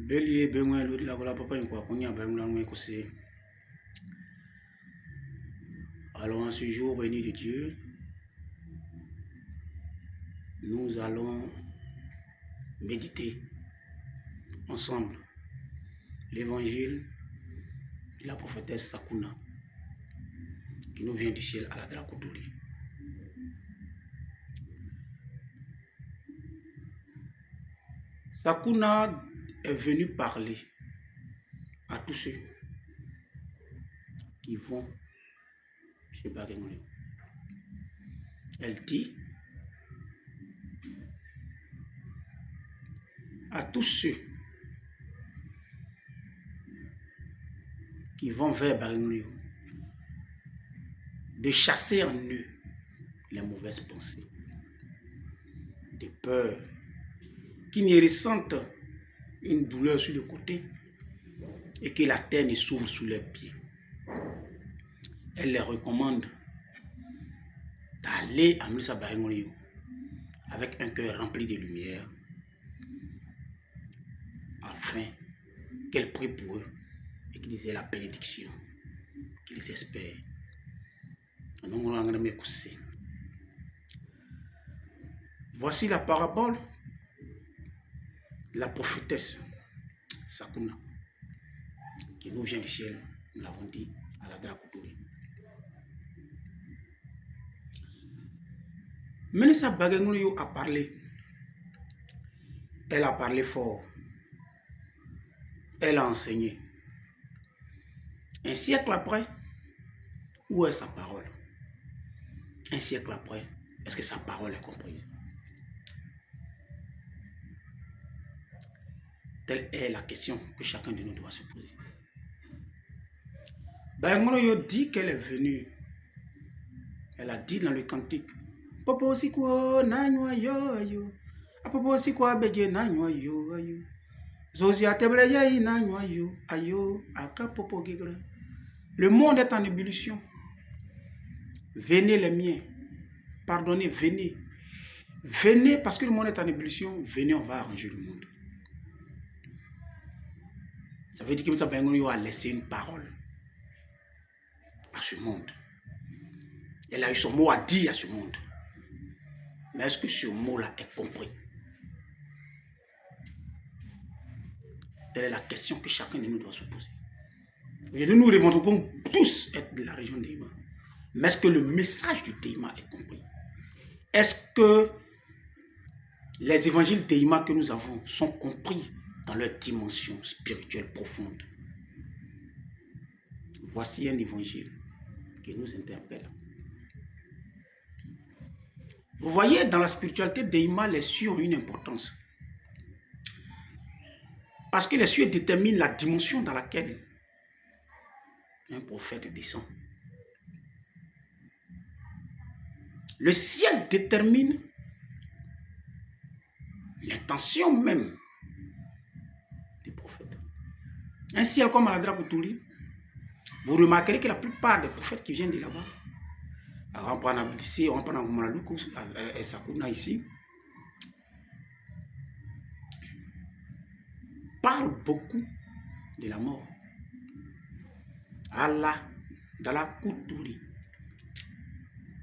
Bélier, Benouin, l'autre là, voilà, papa, quoi, qu'on y a, ben, c'est. Alors, en ce jour béni de Dieu, nous allons méditer ensemble l'évangile de la prophétesse Sakuna, qui nous vient du ciel à la Dracoutoli. Sakuna est venu parler à tous ceux qui vont chez Bagenole. Elle dit à tous ceux qui vont vers Bagenole de chasser en eux les mauvaises pensées, des peurs, qui ne ressentent une douleur sur le côté et que la terre ne s'ouvre sous leurs pieds. Elle les recommande d'aller à Mlisa Bagenole avec un cœur rempli de lumière afin qu'elle prie pour eux et qu'ils aient la bénédiction qu'ils espèrent. Voici la parabole de la prophétesse Sakuna qui nous vient du ciel, nous l'avons dit à la Dracoutoli. Melissa Bagenole a parlé. Elle a parlé fort. Elle a enseigné. Un siècle après, où est sa parole? Un siècle après, est-ce que sa parole est comprise? Telle est la question que chacun de nous doit se poser. Bagenole dit qu'elle est venue. Elle a dit dans le cantique, Papa aussi quoi, nanyo yo. Papa aussi quoi, bedje nanyo yo. Zosia tebleye nanyo yo. Ayo, aka popo gigre. Le monde est en ébullition. Venez les miens. Pardonnez, venez. Venez parce que le monde est en ébullition. Venez, on va arranger le monde. Ça veut dire que M. Bagenole a laissé une parole à ce monde. Elle a eu son mot à dire à ce monde. Mais est-ce que ce mot-là est compris? Telle est la question que chacun de nous doit se poser. Aujourd'hui, nous revendiquons tous être de la région d'Eima. Mais est-ce que le message du Teima est compris? Est-ce que les évangiles Teima que nous avons sont compris dans leur dimension spirituelle profonde? Voici un évangile qui nous interpelle. Vous voyez, dans la spiritualité d'Eima, les cieux ont une importance. Parce que les cieux déterminent la dimension dans laquelle un prophète descend. Le ciel détermine l'intention même des prophètes. Un ciel comme à la Dracoutoli, vous remarquerez que la plupart des prophètes qui viennent de là-bas, on prend ici, on prend Sakuna ici, parle beaucoup de la mort. Allah, dans la Dracoutoli,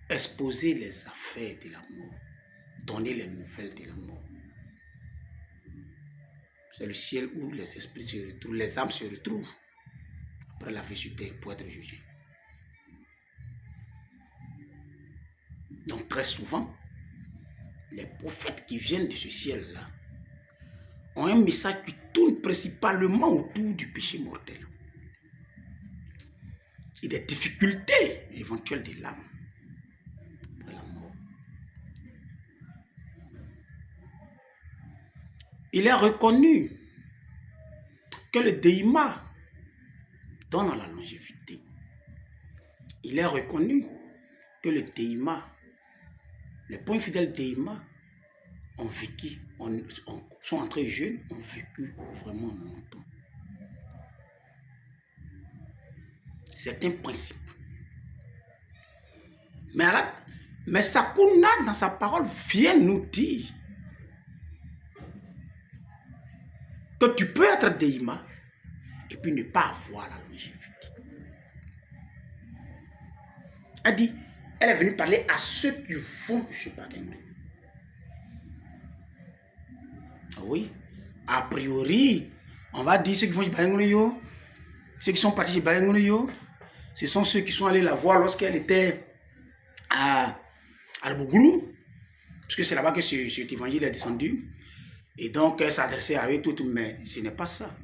exposer les affaires de la mort, donner les nouvelles de la mort. C'est le ciel où les esprits se retrouvent, les âmes se retrouvent après la vie sur terre pour être jugées. Donc très souvent, les prophètes qui viennent de ce ciel-là ont un message qui tourne principalement autour du péché mortel et des difficultés éventuelles de l'âme après la mort. Il est reconnu que le Teima donne à la longévité. Il est reconnu que le Teima, les points fidèles Teima ont vécu, sont entrés jeunes, ont vécu vraiment longtemps. C'est un principe. Mais Sakuna, dans sa parole, vient nous dire que tu peux être Deima et puis ne pas avoir la longévité. Elle dit, elle est venue parler à ceux qui vont chez Bagengri. Oui, a priori, on va dire ceux qui vont chez Bagengri, ceux qui sont partis chez Bagengri, ce sont ceux qui sont allés la voir lorsqu'elle était à Bougoulou, parce que c'est là-bas que cet évangile est descendu. Et donc, elle s'adressait à eux tous, mais ce n'est pas ça.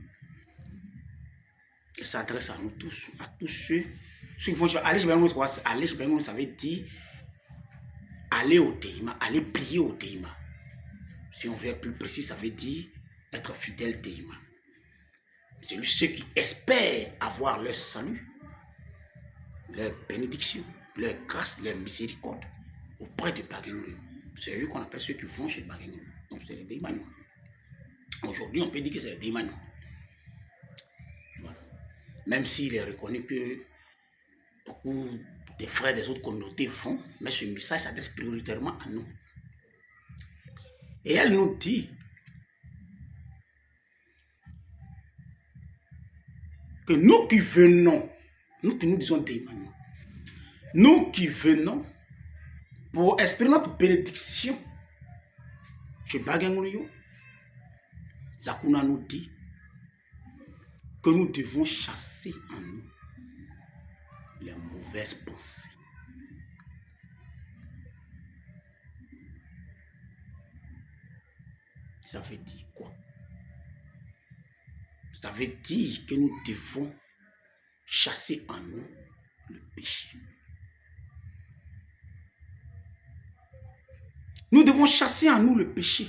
Elle s'adresse à nous tous, à tous ceux qui vont aller chez Bagengri. Aller chez Bagengri, ça veut dire aller au Deima, aller prier au Deima. Si on veut être plus précis, ça veut dire être fidèle Deima. C'est ceux qui espèrent avoir leur salut, leur bénédiction, leur grâce, leur miséricorde auprès de Bagengri. C'est eux qu'on appelle ceux qui vont chez Bagengri. Donc c'est les Deimanois. Aujourd'hui, on peut dire que c'est les Deimanois. Voilà. Même s'il est reconnu que beaucoup des frères des autres communautés vont, mais ce message s'adresse prioritairement à nous. Et elle nous dit que nous qui venons, nous qui nous disons Deimanois, nous qui venons pour espérer notre bénédiction chez Bagengri, Zakuna nous dit que nous devons chasser en nous les mauvaises pensées. Ça veut dire quoi? Ça veut dire que nous devons chasser en nous le péché. Nous devons chasser en nous le péché.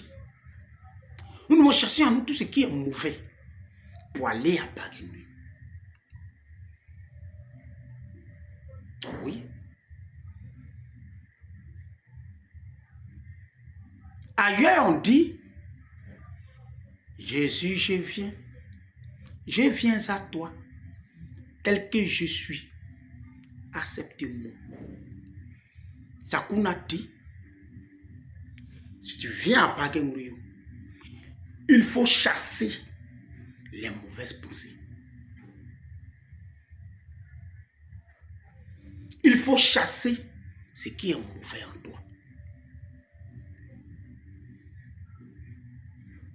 Nous devons chasser en nous tout ce qui est mauvais pour aller à Bagengri. Oui. Ailleurs, on dit, Jésus, je viens à toi, tel que je suis, accepte-moi. Zakuna dit, si tu viens à Bagengri, il faut chasser les mauvaises pensées. Il faut chasser ce qui est mauvais en toi.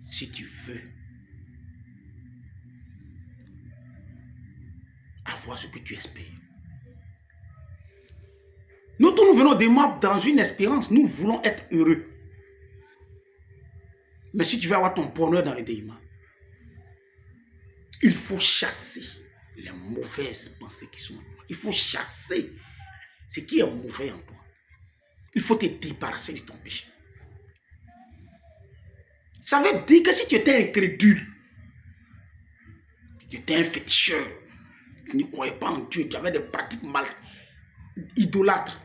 Si tu veux avoir ce que tu espères. Nous tous nous venons des mois dans une espérance. Nous voulons être heureux. Mais si tu veux avoir ton bonheur dans le Deima, il faut chasser les mauvaises pensées qui sont en toi. Il faut chasser ce qui est mauvais en toi. Il faut te débarrasser de ton péché. Ça veut dire que si tu étais incrédule, tu étais un féticheur, tu ne croyais pas en Dieu, tu avais des pratiques mal idolâtres,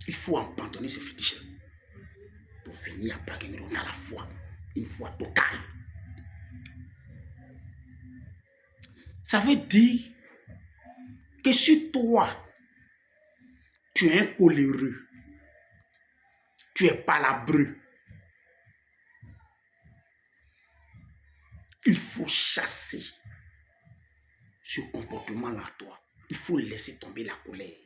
il faut abandonner ces fétiches pour venir à Bagengri dans la foi, une foi totale. Ça veut dire que si toi, tu es un coléreux, tu es palabreux, il faut chasser ce comportement-là à toi. Il faut laisser tomber la colère.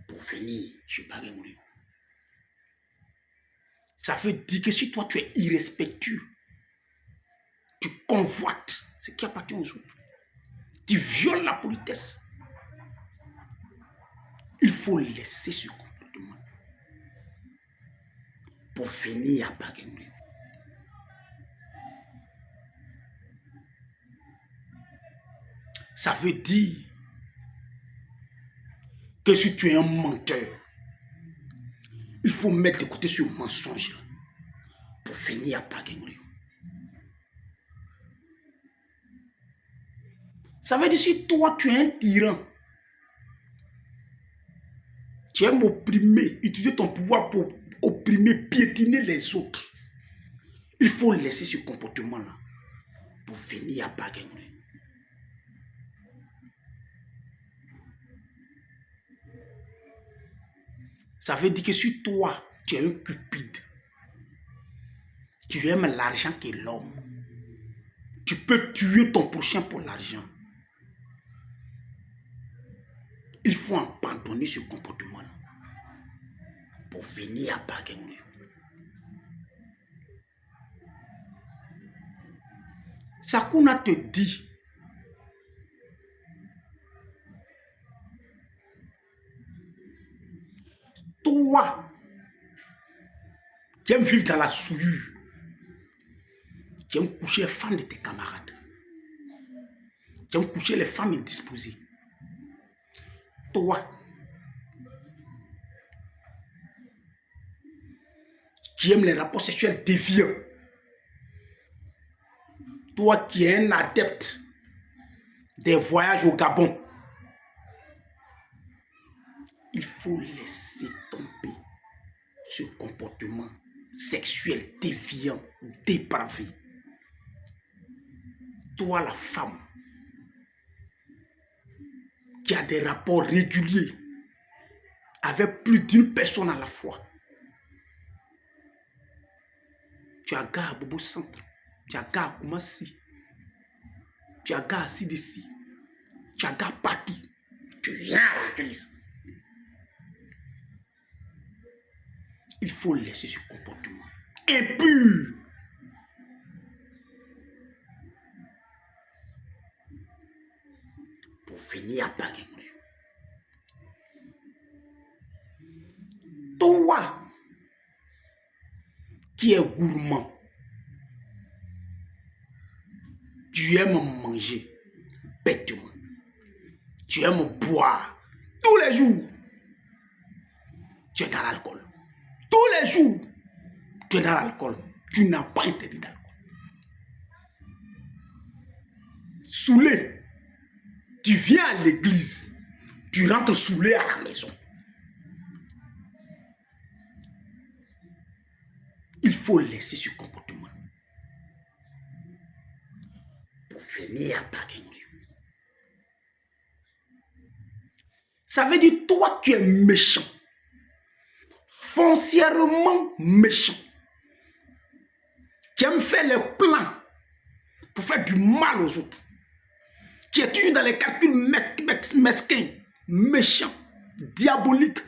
Pour venir chez Bagengri. Ça veut dire que si toi tu es irrespectueux, tu convoites ce qui appartient aux autres, tu violes la politesse, il faut laisser ce comportement pour venir à Bagengri. Ça veut dire que si tu es un menteur, il faut mettre de côté ce mensonge pour venir à Bagengri. Ça veut dire si toi tu es un tyran, tu aimes opprimer, utiliser ton pouvoir pour opprimer, piétiner les autres, il faut laisser ce comportement-là pour venir à Bagengri. Ça veut dire que si toi, tu es un cupide, tu aimes l'argent que l'homme, tu peux tuer ton prochain pour l'argent. Il faut abandonner ce comportement pour venir à Bagengu. Sakuna te dit, toi qui aimes vivre dans la souillure, qui aimes coucher les femmes de tes camarades, qui aimes coucher les femmes indisposées, toi qui aimes les rapports sexuels déviants, toi qui es un adepte des voyages au Gabon, il faut laisser tomber ce comportement sexuel déviant, dépravé. Toi, la femme, qui a des rapports réguliers avec plus d'une personne à la fois, tu as gars à Bobo Centre, tu as gars à Koumassi, tu as gars à Sidessi, tu as gars partout, tu viens à l'église. Il faut laisser ce comportement impur. Pour venir à Bagengu. Toi qui es gourmand, tu aimes manger bêtement, tu aimes boire tous les jours, tu es dans l'alcool. Tous les jours, tu es dans l'alcool. Tu n'as pas interdit d'alcool. Saoulé, tu viens à l'église, tu rentres saoulé à la maison. Il faut laisser ce comportement pour venir à Bagengu. Ça veut dire toi qui es méchant, foncièrement méchant, qui aime faire les plans pour faire du mal aux autres, qui est toujours dans les calculs mesquins, méchants, diaboliques,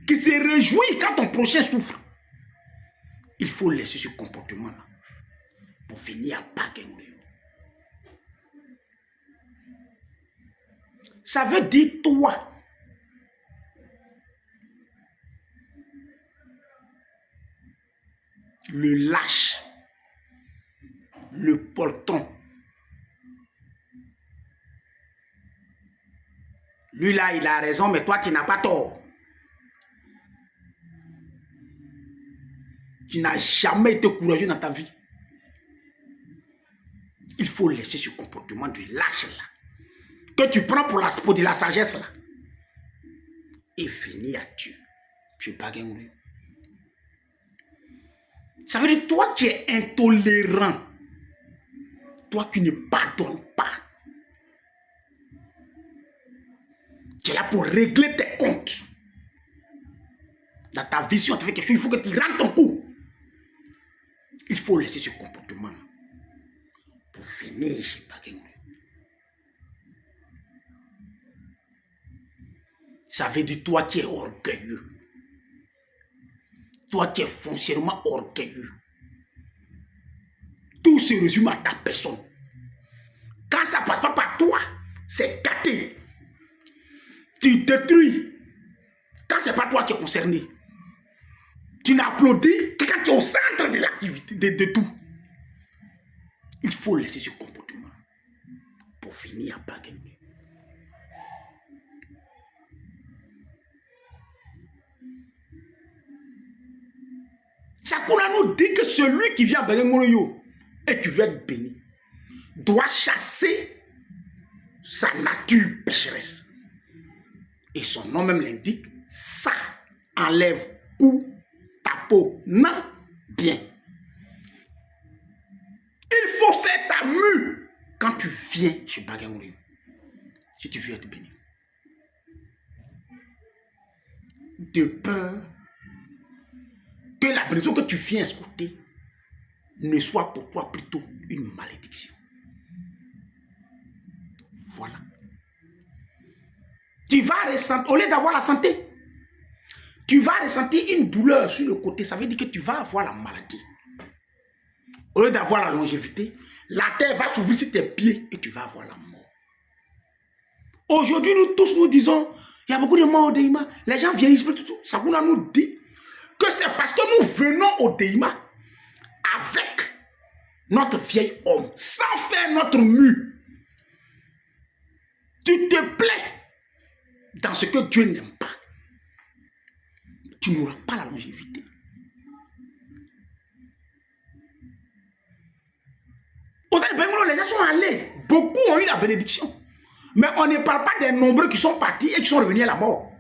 qui se réjouit quand ton prochain souffre. Il faut laisser ce comportement-là pour venir à Bagengu. Ça veut dire toi, le lâche, le poltron. Lui là, il a raison, mais toi, tu n'as pas tort. Tu n'as jamais été courageux dans ta vie. Il faut laisser ce comportement de lâche là, que tu prends pour de la sagesse là, et finir à Dieu. Je Bagengu. Ça veut dire toi qui es intolérant, toi qui ne pardonnes pas, tu es là pour régler tes comptes. Dans ta vision, tu fais quelque chose, il faut que tu rentres ton coup. Il faut laisser ce comportement pour finir chez Bagengu. Ça veut dire toi qui es orgueilleux, toi qui es foncièrement orgueilleux. Tout se résume à ta personne. Quand ça ne passe pas par toi, c'est gâté. Tu détruis. Quand ce n'est pas toi qui es concerné, tu n'applaudis que quand tu es au centre de l'activité, de tout. Il faut laisser ce comportement pour finir à Bagengu. Sakuna nous dit que celui qui vient à Bagengu et qui veut être béni doit chasser sa nature pécheresse. Et son nom même l'indique, ça enlève cou, ta peau, non, bien. Il faut faire ta mue quand tu viens chez Bagengu, si tu veux être béni. De peur que la bénédiction que tu viens escorter ne soit pour toi plutôt une malédiction. Voilà. Tu vas ressentir, au lieu d'avoir la santé, tu vas ressentir une douleur sur le côté. Ça veut dire que tu vas avoir la maladie. Au lieu d'avoir la longévité, la terre va s'ouvrir sur tes pieds et tu vas avoir la mort. Aujourd'hui, nous tous nous disons, il y a beaucoup de morts au Déima. Les gens vieillissent, tout. Sakouna nous dit que c'est parce que nous venons au Déima avec notre vieil homme, sans faire notre mur. Tu te plais dans ce que Dieu n'aime pas. Tu n'auras pas la longévité. Les gens sont allés. Beaucoup ont eu la bénédiction. Mais on ne parle pas des nombreux qui sont partis et qui sont revenus à la mort.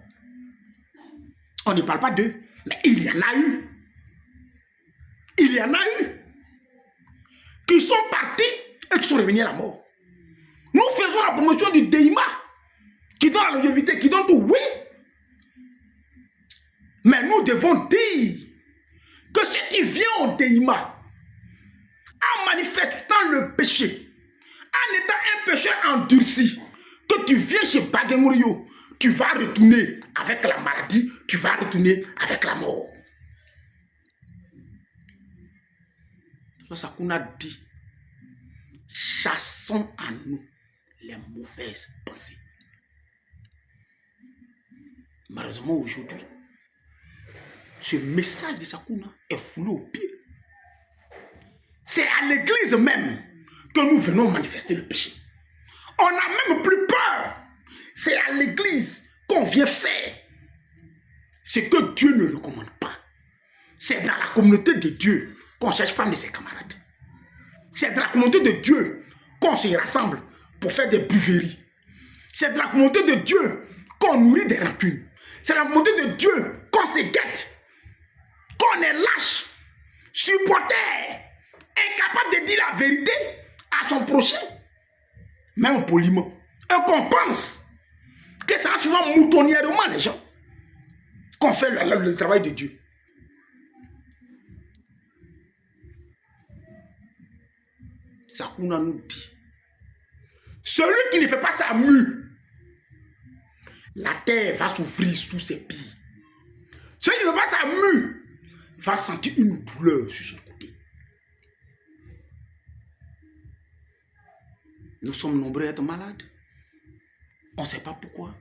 On ne parle pas d'eux. Mais il y en a eu. Il y en a eu. Qui sont partis et qui sont revenus à la mort. Nous faisons la promotion du Déima. Qui donne la longévité, qui donne tout. Oui. Mais nous devons dire que si tu viens au Déima en manifestant le péché, en étant un péché endurci, que tu viens chez Bagengorio, tu vas retourner avec la maladie, tu vas retourner avec la mort. C'est ça qu'on a dit. Chassons à nous les mauvaises pensées. Malheureusement, aujourd'hui, ce message de Sakuna est foulé au pied. C'est à l'église même que nous venons manifester le péché. On n'a même plus peur. C'est à l'église qu'on vient faire ce que Dieu ne recommande pas. C'est dans la communauté de Dieu qu'on cherche femme de ses camarades. C'est dans la communauté de Dieu qu'on se rassemble pour faire des buveries. C'est dans la communauté de Dieu qu'on nourrit des rancunes. C'est dans la communauté de Dieu qu'on se guette, qu'on est lâche, supporter, incapable de dire la vérité à son prochain, même poliment. Et qu'on pense que ça va souvent moutonnièrement les gens qu'on fait le travail de Dieu. Sakuna nous dit, celui qui ne fait pas sa mue, la terre va s'ouvrir sous ses pieds. Celui qui ne fait pas sa mue va sentir une douleur sur son côté. Nous sommes nombreux à être malades. On ne sait pas pourquoi.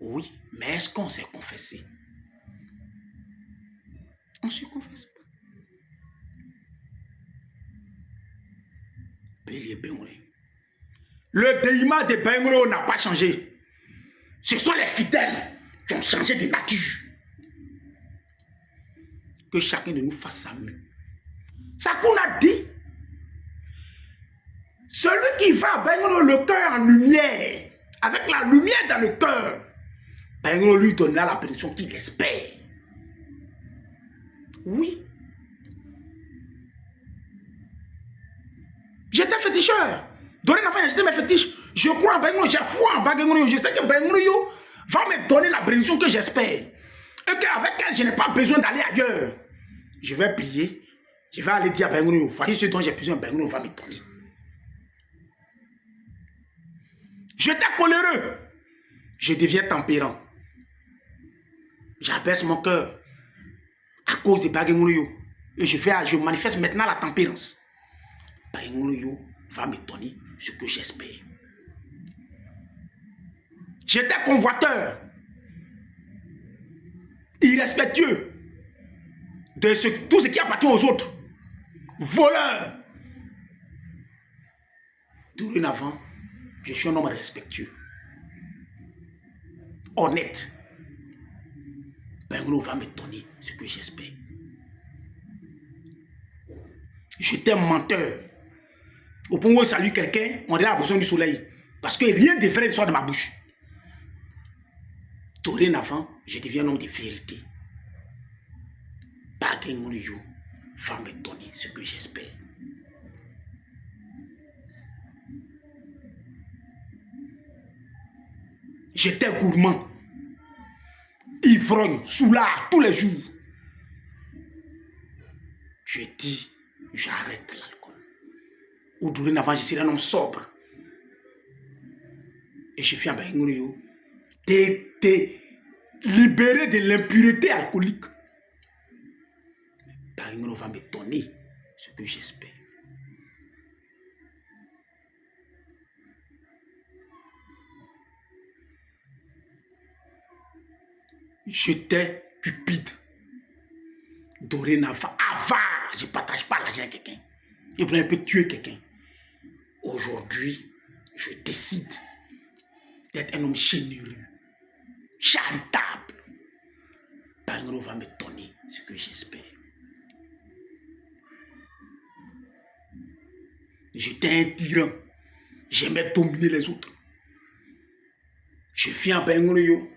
Oui, mais est-ce qu'on s'est confessé? On ne se confesse pas. Le Déima de Bengolo n'a pas changé. Ce sont les fidèles qui ont changé de nature. Que chacun de nous fasse sa main. Ça qu'on a dit. Celui qui va à Bengolo le cœur en lumière, avec la lumière dans le cœur, Bengolo lui donnera la bénédiction qu'il espère. Oui. J'étais féticheur. Dorénavant, j'étais mes fétiches. Je crois en Bengolo, j'ai foi en Bengolo. Je sais que Bengolo va me donner la bénédiction que j'espère. Et qu'avec elle, je n'ai pas besoin d'aller ailleurs. Je vais prier. Je vais aller dire à Bengolo, voyez ce dont j'ai besoin, Bengolo va me donner. J'étais coléreux. Je deviens tempérant. J'abaisse mon cœur à cause de Bengolo. Et je manifeste maintenant la tempérance. Bengolo va me donner ce que j'espère. J'étais convoiteur, irrespectueux de tout ce qui appartient aux autres, voleur. Dorénavant, je suis un homme respectueux, honnête. Bengolo va me donner ce que j'espère. J'étais menteur. Au point où je salue quelqu'un, on dirait la position du soleil. Parce que rien de vrai ne sort de ma bouche. Dorénavant, je deviens un homme de vérité. Bengolo va me donner ce que j'espère. J'étais gourmand, ivrogne, soulard tous les jours. dis, j'arrête l'alcool. Ou dorénavant, je serai un homme sobre. Et je viens avec nous, t'es libéré de l'impureté alcoolique. Baringolo va me donner ce que j'espère. J'étais cupide. Dorénavant, avare, je ne partage pas l'argent avec quelqu'un. Je peux tuer quelqu'un. Aujourd'hui, je décide d'être un homme généreux, charitable. Baringolo va me donner ce que j'espère. J'étais un tyran. J'aimais dominer les autres. Je viens à Baringolo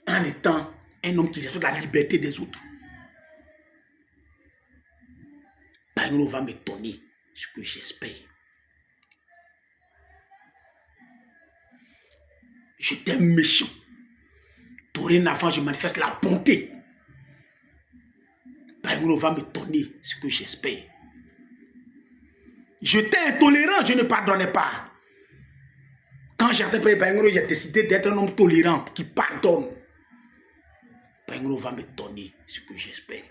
en étant un homme qui respecte la liberté des autres. Baringolo va me donner ce que j'espère. J'étais méchant. Dorénavant, je manifeste la bonté. Baringolo va me donner ce que j'espère. J'étais intolérant, je ne pardonnais pas. Quand j'ai entendu Baringolo, j'ai décidé d'être un homme tolérant qui pardonne. Baringolo va me donner ce que j'espère.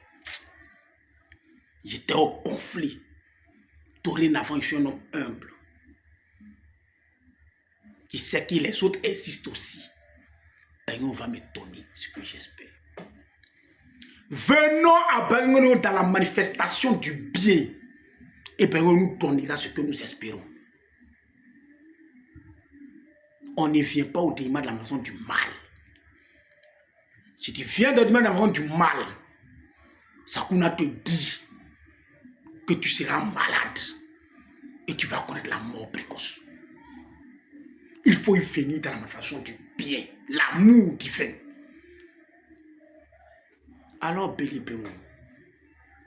J'étais au conflit. Dorénavant, je suis un homme humble. Qui sait que les autres existent aussi. Baringolo va me donner ce que j'espère. Venons à Baringolo dans la manifestation du bien. Et Baringolo nous donnera ce que nous espérons. On ne vient pas au déima de la maison du mal. Si tu viens de la maison du mal, Sakuna te dit que tu seras malade et tu vas connaître la mort précoce. Il faut y venir dans la manifestation du bien, l'amour divin. Alors, Béli-Bémon,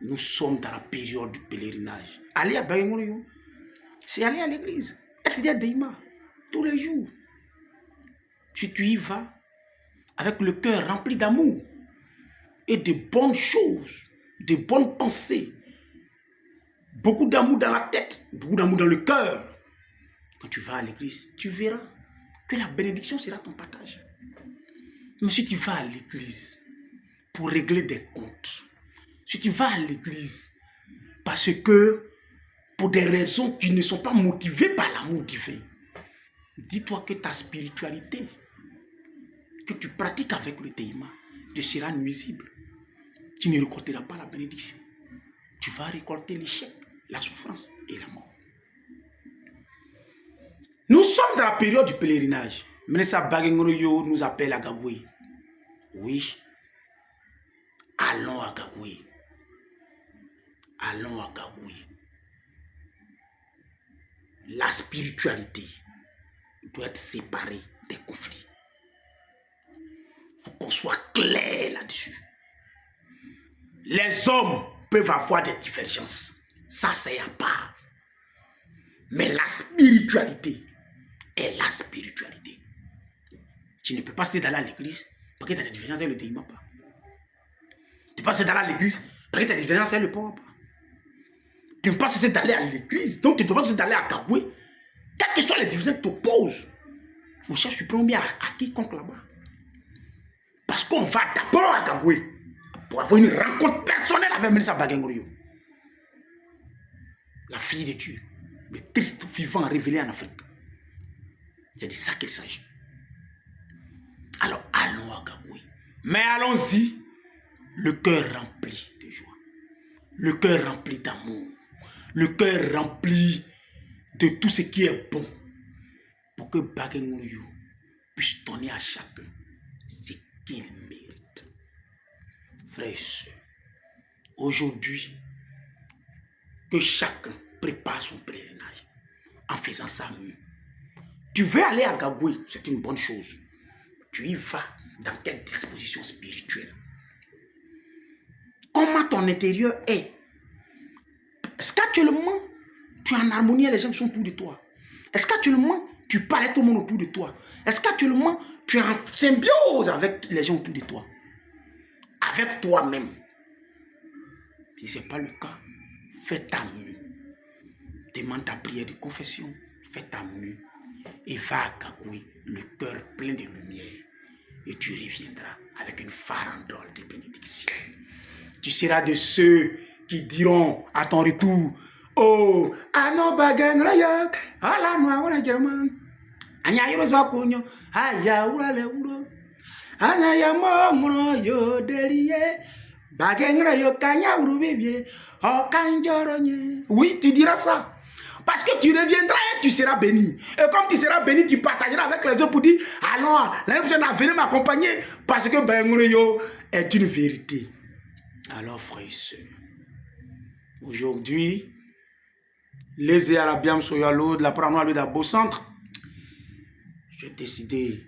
nous sommes dans la période du pèlerinage. Aller à Baringolo, c'est aller à l'église. Être fidèle à Deima, tous les jours. Si tu y vas avec le cœur rempli d'amour et de bonnes choses, de bonnes pensées, beaucoup d'amour dans la tête, beaucoup d'amour dans le cœur, quand tu vas à l'église, tu verras que la bénédiction sera ton partage. Mais si tu vas à l'église pour régler des comptes, si tu vas à l'église parce que pour des raisons qui ne sont pas motivées par l'amour divin, dis-toi que ta spiritualité que tu pratiques avec le Deima te sera nuisible. Tu ne récolteras pas la bénédiction. Tu vas récolter l'échec, la souffrance et la mort. Nous sommes dans la période du pèlerinage. Menesa Baringolo nous appelle à Gagoué. Oui. Allons à Gagoué. Allons à Gagoué. La spiritualité doit être séparée des conflits. Il faut qu'on soit clair là-dessus. Les hommes peuvent avoir des divergences. Ça, c'est à part. Mais la spiritualité est la spiritualité. Tu ne peux pas d'aller à l'église parce que tu as des différences avec le Deima pas. Tu ne peux pas d'aller à l'église parce que tu as des différences avec le pauvre pas. Tu ne peux pas d'aller à l'église, donc tu ne peux pas d'aller à Gagoué. Quelles que soient les différences que tu opposes, on cherche du premier à quiconque là-bas. Parce qu'on va d'abord à Gagoué pour avoir une rencontre personnelle avec Menesa Baringolo. La fille de Dieu, le Christ vivant révélé en Afrique. C'est de ça qu'il s'agit. Alors allons à Gagoué. Mais allons-y, le cœur rempli de joie, le cœur rempli d'amour, le cœur rempli de tout ce qui est bon, pour que Baringolo puisse donner à chacun ce qu'il mérite. Frères et sœurs, aujourd'hui, que chacun prépare son pèlerinage en faisant ça mieux. Tu veux aller à Gagoué, c'est une bonne chose. Tu y vas dans quelle disposition spirituelle? Comment ton intérieur est? Est-ce qu'actuellement, tu es en harmonie avec les gens qui sont autour de toi? Est-ce qu'actuellement, tu parles à tout le monde autour de toi? Est-ce qu'actuellement, tu es en symbiose avec les gens autour de toi? Avec toi-même. Si ce n'est pas le cas, fais ta mue. Demande ta prière de confession, fais ta mue. Et va à Gagoui, le cœur plein de lumière. Et tu reviendras avec une farandole de bénédiction. Tu seras de ceux qui diront à ton retour, oh, ano bagan raya, ala noa wala german, anya yoro zakunyo, aya wala uro, anya ya mo yo delie, bagan rayo kanya uru bibie, o kanjoro nye. Oui, tu diras ça. Parce que tu reviendras et tu seras béni. Et comme tu seras béni, tu partageras avec les autres pour dire, alors, l'année prochaine, venez m'accompagner parce que Baïngreyo est une vérité. Alors, frères et sœurs, aujourd'hui, les Arabiens Soyalo de la Pranoa de Beau Centre, j'ai décidé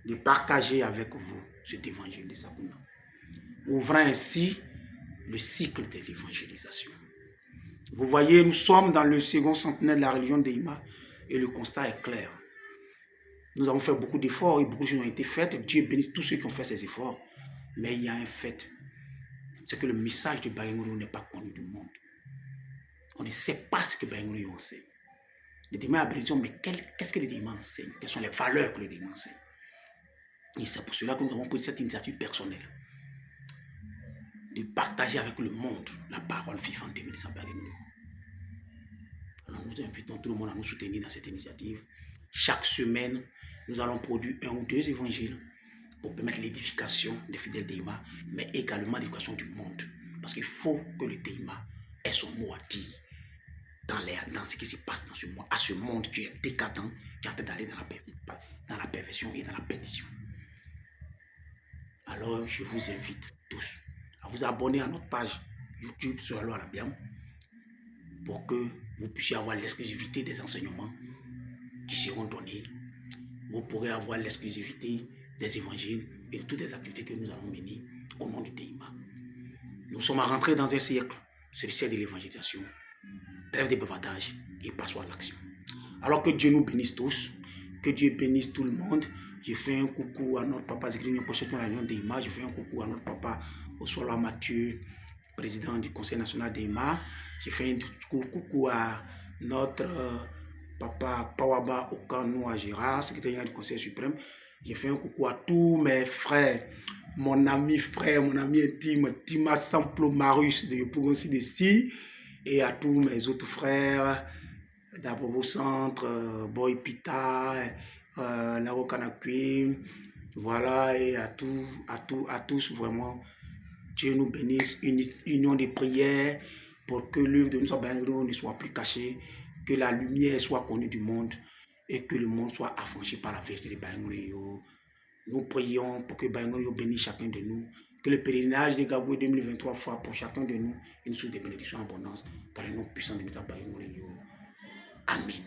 de partager avec vous cet évangile de Sakouna, ouvrant ainsi le cycle de l'évangélisation. Vous voyez, nous sommes dans le second centenaire de la religion d'Eima et le constat est clair. Nous avons fait beaucoup d'efforts et beaucoup de choses ont été faites. Dieu bénisse tous ceux qui ont fait ces efforts. Mais il y a un fait, c'est que le message de Baïngreyo n'est pas connu du monde. On ne sait pas ce que Baïngreyo enseigne. Le démon a besoin, mais qu'est-ce que le démon enseigne? Quelles sont les valeurs que le démon enseigne? Et c'est pour cela que nous avons pris cette initiative personnelle de partager avec le monde la parole vivante de Mélissa Baïngreyo. Alors nous invitons tout le monde à nous soutenir dans cette initiative. Chaque semaine, nous allons produire 1 ou 2 évangiles pour permettre l'édification des fidèles d'Eima, mais également l'éducation du monde. Parce qu'il faut que le Teima ait son mot à dire dans ce qui se passe dans ce monde, à ce monde qui est décadent, qui est en train d'aller dans la perversion et dans la perdition. Alors, je vous invite tous à vous abonner à notre page YouTube sur Allo Arabiam pour que vous puissiez avoir l'exclusivité des enseignements qui seront donnés. Vous pourrez avoir l'exclusivité des évangiles et de toutes les activités que nous allons mener au nom du Teima. Nous sommes rentrés dans un siècle, c'est le siècle de l'évangélisation. Trêve de bavardage et passons à l'action. Alors que Dieu nous bénisse tous, que Dieu bénisse tout le monde. Je fais un coucou à notre papa Zégrigno Pocheton à l'Union d'Eima. Je fais un coucou à notre papa Osola Mathieu, président du Conseil national d'Eima. Je fais un coucou à notre papa Pawaba Okanou Agera, secrétaire général du Conseil suprême. Je fais un coucou à tous mes frères, mon ami intime, Tima Samplo Marus de Pougonsi de Si, et à tous mes autres frères d'Abobo Centre, Boy Pita, Laro Kanakui, voilà, et à tous vraiment. Dieu nous bénisse, une union de prières pour que l'œuvre de Moussa Baïngreyo ne soit plus cachée, que la lumière soit connue du monde et que le monde soit affranchi par la vérité de Baïngreyo. Nous prions pour que Baïngreyo bénisse chacun de nous, que le pèlerinage de Gaboué 2023 soit pour chacun de nous une source de bénédiction en abondance, par le nom puissant de Moussa Baïngreyo. Amen.